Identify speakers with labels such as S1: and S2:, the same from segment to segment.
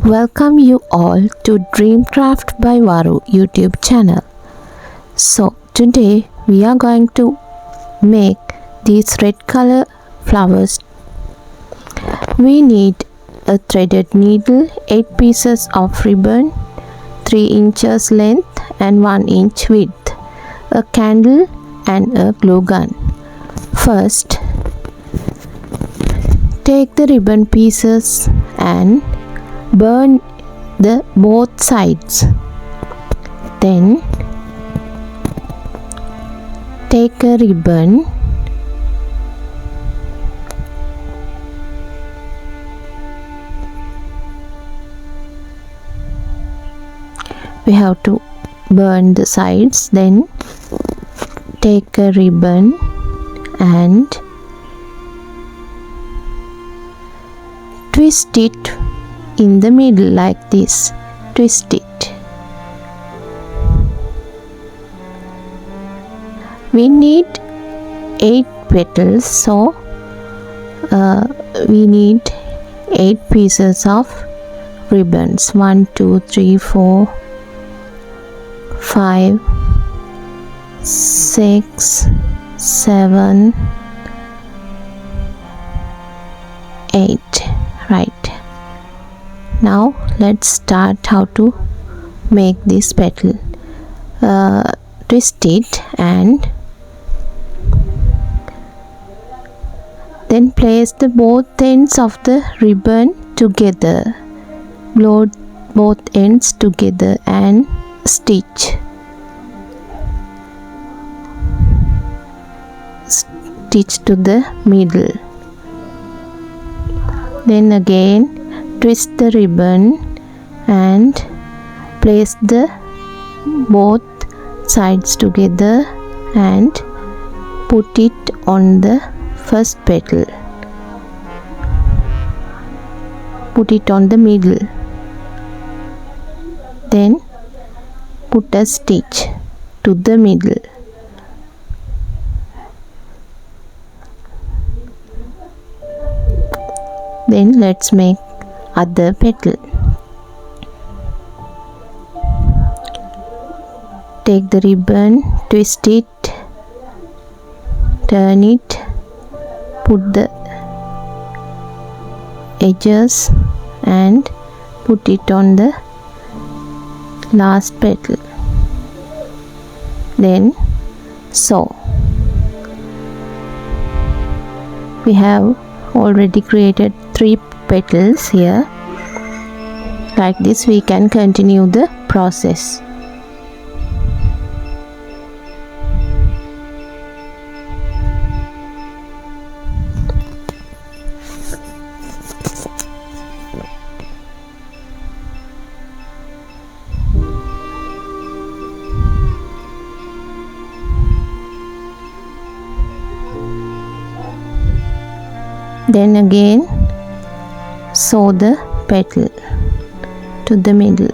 S1: Welcome you all to Dreamcraft by Varu YouTube channel. So today we are going to make these red color flowers. We need a threaded needle, 8 pieces of ribbon, 3 inches length and 1 inch width, a candle and a glue gun. First, take the ribbon pieces and burn the both sides. Then take a ribbon we have to burn the sides. Then take a ribbon and twist it in the middle like this. Twist it. We need 8 petals, so we need 8 pieces of ribbons. 1 2 3 4 5 6 7 8. Right. Now let's start how to make this petal. Twist it and then place the both ends of the ribbon together. Glue both ends together and stitch. Stitch to the middle. Then again twist the ribbon and place the both sides together and put it on the first petal. Put it on the middle. Then put a stitch to the middle. Then let's make other petal. Take the ribbon, twist it, turn it, put the edges and put it on the last petal. Then sew. We have already created 3 petals here. Like this we can continue the process. Then again sew the petal to the middle.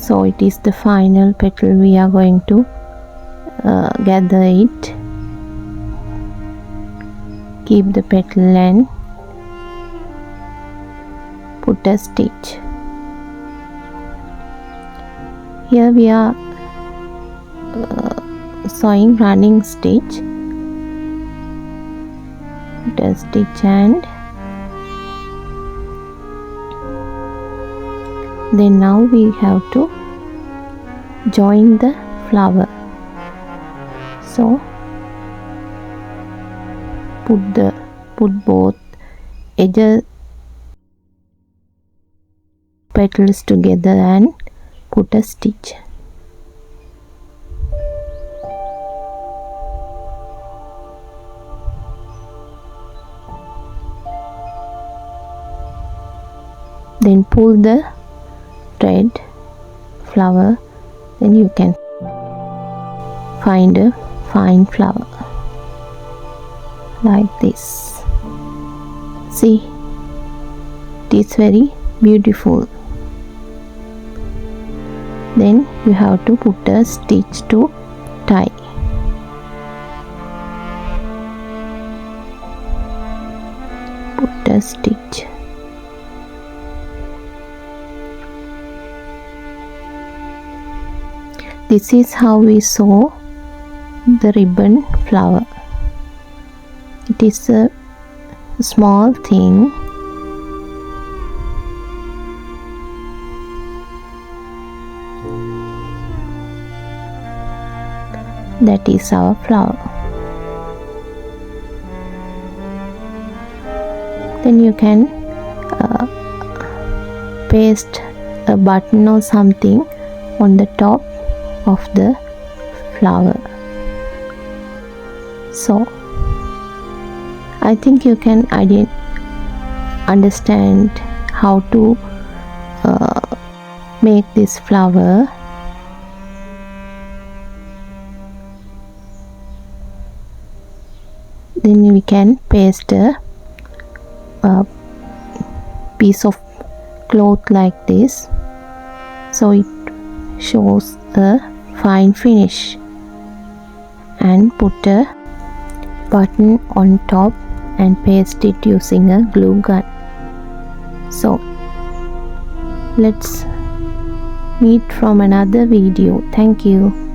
S1: So it is the final petal. We are going to gather it, keep the petal and put a stitch. Here we are sewing running stitch. Put a stitch and then now we have to join the flower. So put both edges petals together and put a stitch. Then pull the thread flower, then you can find a fine flower like this. See, it is very beautiful. Then you have to put a stitch to tie. Put a stitch. This is how we sew the ribbon flower. It is a small thing. That is our flower. Then you can paste a button or something on the top of the flower. So I think you can understand how to make this flower. Then we can paste a piece of cloth like this, so it shows a fine finish, and put a button on top and paste it using a glue gun. So let's meet from another video. Thank you.